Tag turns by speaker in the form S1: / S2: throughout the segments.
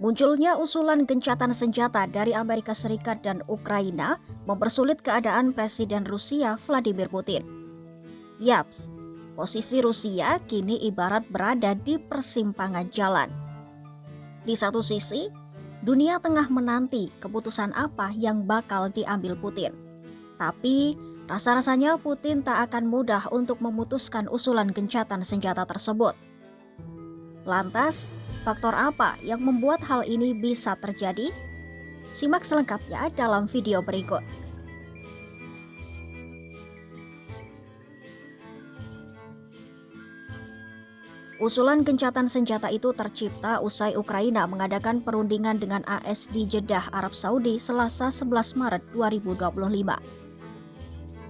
S1: Munculnya usulan gencatan senjata dari Amerika Serikat dan Ukraina mempersulit keadaan Presiden Rusia Vladimir Putin. Yaps, posisi Rusia kini ibarat berada di persimpangan jalan. Di satu sisi, dunia tengah menanti keputusan apa yang bakal diambil Putin. Tapi, rasa-rasanya Putin tak akan mudah untuk memutuskan usulan gencatan senjata tersebut. Lantas, faktor apa yang membuat hal ini bisa terjadi? Simak selengkapnya dalam video berikut. Usulan gencatan senjata itu tercipta usai Ukraina mengadakan perundingan dengan AS di Jeddah, Arab Saudi, Selasa 11 Maret 2025.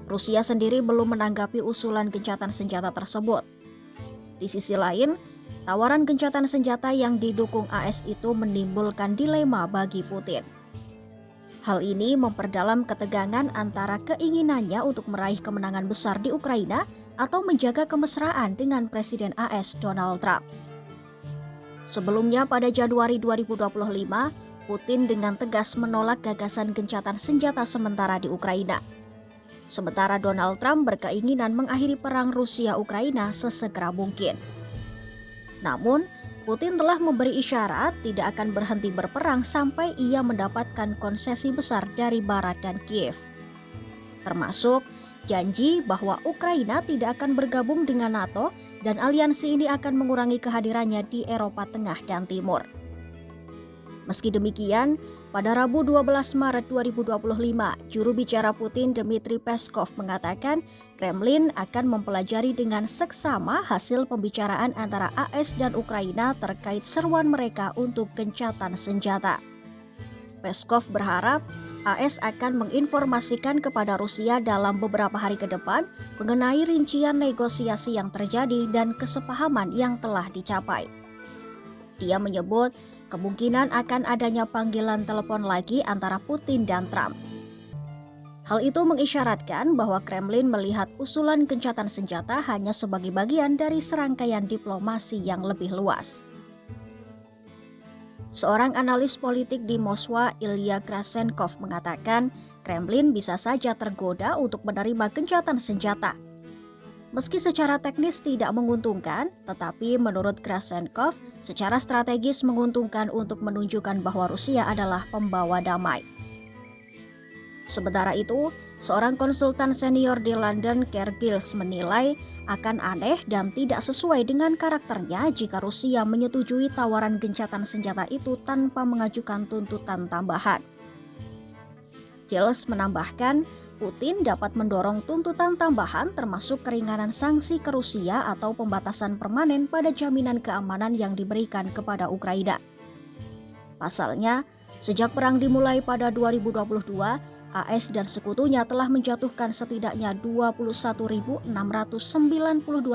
S1: Rusia sendiri belum menanggapi usulan gencatan senjata tersebut. Di sisi lain, tawaran gencatan senjata yang didukung AS itu menimbulkan dilema bagi Putin. Hal ini memperdalam ketegangan antara keinginannya untuk meraih kemenangan besar di Ukraina atau menjaga kemesraan dengan Presiden AS Donald Trump. Sebelumnya pada Januari 2025, Putin dengan tegas menolak gagasan gencatan senjata sementara di Ukraina. Sementara Donald Trump berkeinginan mengakhiri perang Rusia-Ukraina sesegera mungkin. Namun, Putin telah memberi isyarat tidak akan berhenti berperang sampai ia mendapatkan konsesi besar dari Barat dan Kiev. Termasuk janji bahwa Ukraina tidak akan bergabung dengan NATO dan aliansi ini akan mengurangi kehadirannya di Eropa Tengah dan Timur. Meski demikian, pada Rabu 12 Maret 2025, juru bicara Putin Dmitry Peskov mengatakan Kremlin akan mempelajari dengan seksama hasil pembicaraan antara AS dan Ukraina terkait seruan mereka untuk gencatan senjata. Peskov berharap AS akan menginformasikan kepada Rusia dalam beberapa hari ke depan mengenai rincian negosiasi yang terjadi dan kesepahaman yang telah dicapai. Dia menyebut kemungkinan akan adanya panggilan telepon lagi antara Putin dan Trump. Hal itu mengisyaratkan bahwa Kremlin melihat usulan gencatan senjata hanya sebagai bagian dari serangkaian diplomasi yang lebih luas. Seorang analis politik di Moskwa, Ilya Krasenkov, mengatakan Kremlin bisa saja tergoda untuk menerima gencatan senjata. Meski secara teknis tidak menguntungkan, tetapi menurut Krasenkov, secara strategis menguntungkan untuk menunjukkan bahwa Rusia adalah pembawa damai. Sementara itu, seorang konsultan senior di London, Keir Giles, menilai akan aneh dan tidak sesuai dengan karakternya jika Rusia menyetujui tawaran gencatan senjata itu tanpa mengajukan tuntutan tambahan. Giles menambahkan, Putin dapat mendorong tuntutan tambahan termasuk keringanan sanksi ke Rusia atau pembatasan permanen pada jaminan keamanan yang diberikan kepada Ukraina. Pasalnya, sejak perang dimulai pada 2022, AS dan sekutunya telah menjatuhkan setidaknya 21.692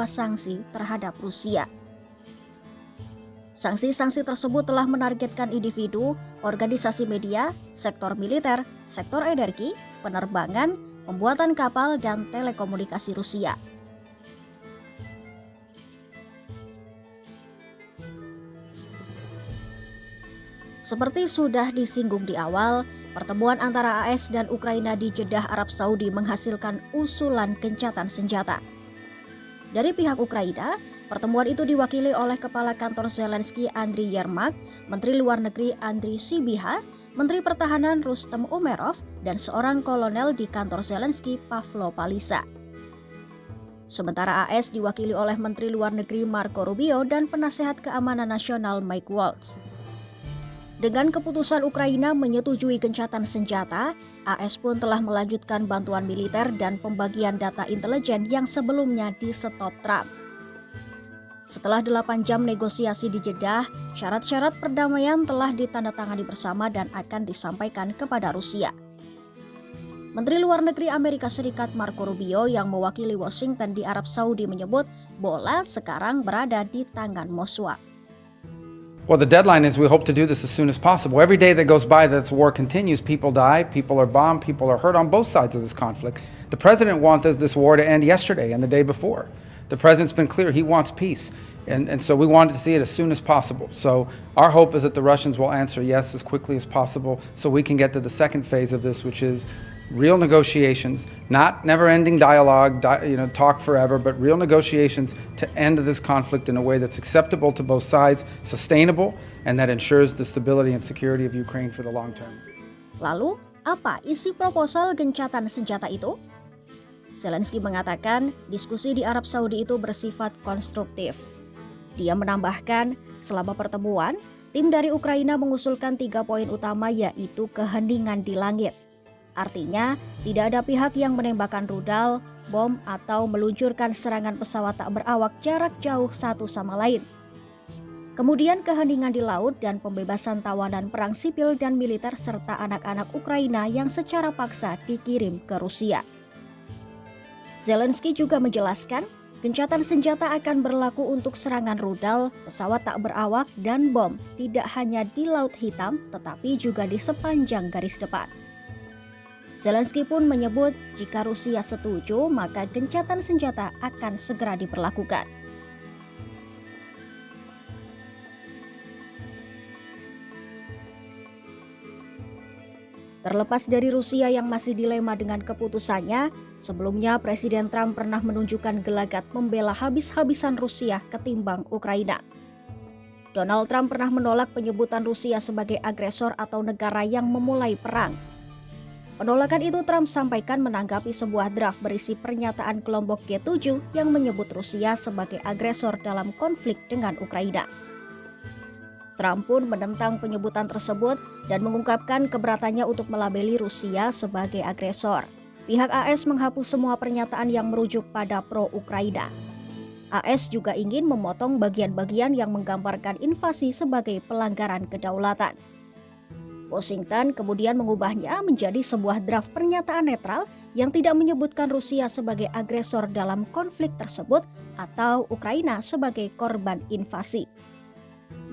S1: sanksi terhadap Rusia. Sanksi-sanksi tersebut telah menargetkan individu, organisasi media, sektor militer, sektor energi, penerbangan, pembuatan kapal, dan telekomunikasi Rusia. Seperti sudah disinggung di awal, pertemuan antara AS dan Ukraina di Jeddah, Arab Saudi menghasilkan usulan gencatan senjata. Dari pihak Ukraina, pertemuan itu diwakili oleh Kepala Kantor Zelensky Andriy Yermak, Menteri Luar Negeri Andriy Sybiha, Menteri Pertahanan Rustem Umerov, dan seorang kolonel di kantor Zelensky Pavlo Palisa. Sementara AS diwakili oleh Menteri Luar Negeri Marco Rubio dan Penasehat Keamanan Nasional Mike Waltz. Dengan keputusan Ukraina menyetujui gencatan senjata, AS pun telah melanjutkan bantuan militer dan pembagian data intelijen yang sebelumnya di-stop Trump. Setelah 8 jam negosiasi di Jeddah, syarat-syarat perdamaian telah ditandatangani bersama dan akan disampaikan kepada Rusia. Menteri Luar Negeri Amerika Serikat Marco Rubio yang mewakili Washington di Arab Saudi menyebut bola sekarang berada di tangan Moskwa.
S2: Well, the deadline is we hope to do this as soon as possible. Every day that goes by that this war continues, people die, people are bombed, people are hurt on both sides of this conflict. The president wanted this war to end yesterday and the day before. The president's been clear he wants peace. And so we wanted to see it as soon as possible. So our hope is that the Russians will answer yes as quickly as possible so we can get to the second phase of this, which is real negotiations, not never-ending dialogue, talk forever, but real negotiations to end this conflict in a way that's acceptable to both sides, sustainable, and that ensures the stability and security of Ukraine for the long term.
S1: Lalu, apa isi proposal gencatan senjata itu? Zelensky mengatakan diskusi di Arab Saudi itu bersifat konstruktif. Dia menambahkan, selama pertemuan, tim dari Ukraina mengusulkan 3 poin utama yaitu keheningan di langit. Artinya, tidak ada pihak yang menembakkan rudal, bom, atau meluncurkan serangan pesawat tak berawak jarak jauh satu sama lain. Kemudian keheningan di laut dan pembebasan tawanan perang sipil dan militer serta anak-anak Ukraina yang secara paksa dikirim ke Rusia. Zelensky juga menjelaskan, gencatan senjata akan berlaku untuk serangan rudal, pesawat tak berawak, dan bom, tidak hanya di Laut Hitam, tetapi juga di sepanjang garis depan. Zelensky pun menyebut, jika Rusia setuju, maka gencatan senjata akan segera diberlakukan. Terlepas dari Rusia yang masih dilema dengan keputusannya, sebelumnya Presiden Trump pernah menunjukkan gelagat membela habis-habisan Rusia ketimbang Ukraina. Donald Trump pernah menolak penyebutan Rusia sebagai agresor atau negara yang memulai perang. Penolakan itu Trump sampaikan menanggapi sebuah draft berisi pernyataan kelompok G7 yang menyebut Rusia sebagai agresor dalam konflik dengan Ukraina. Trump pun menentang penyebutan tersebut dan mengungkapkan keberatannya untuk melabeli Rusia sebagai agresor. Pihak AS menghapus semua pernyataan yang merujuk pada pro-Ukraina. AS juga ingin memotong bagian-bagian yang menggambarkan invasi sebagai pelanggaran kedaulatan. Washington kemudian mengubahnya menjadi sebuah draft pernyataan netral yang tidak menyebutkan Rusia sebagai agresor dalam konflik tersebut atau Ukraina sebagai korban invasi.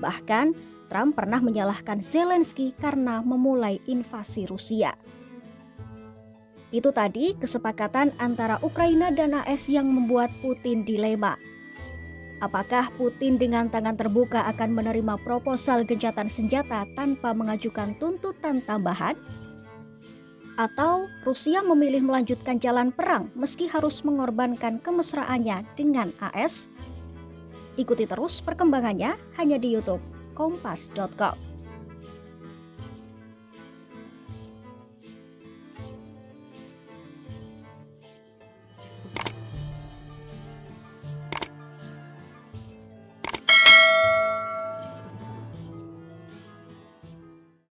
S1: Bahkan, Trump pernah menyalahkan Zelensky karena memulai invasi Rusia. Itu tadi kesepakatan antara Ukraina dan AS yang membuat Putin dilema. Apakah Putin dengan tangan terbuka akan menerima proposal gencatan senjata tanpa mengajukan tuntutan tambahan? Atau Rusia memilih melanjutkan jalan perang meski harus mengorbankan kemesraannya dengan AS? Ikuti terus perkembangannya hanya di YouTube Kompas.com.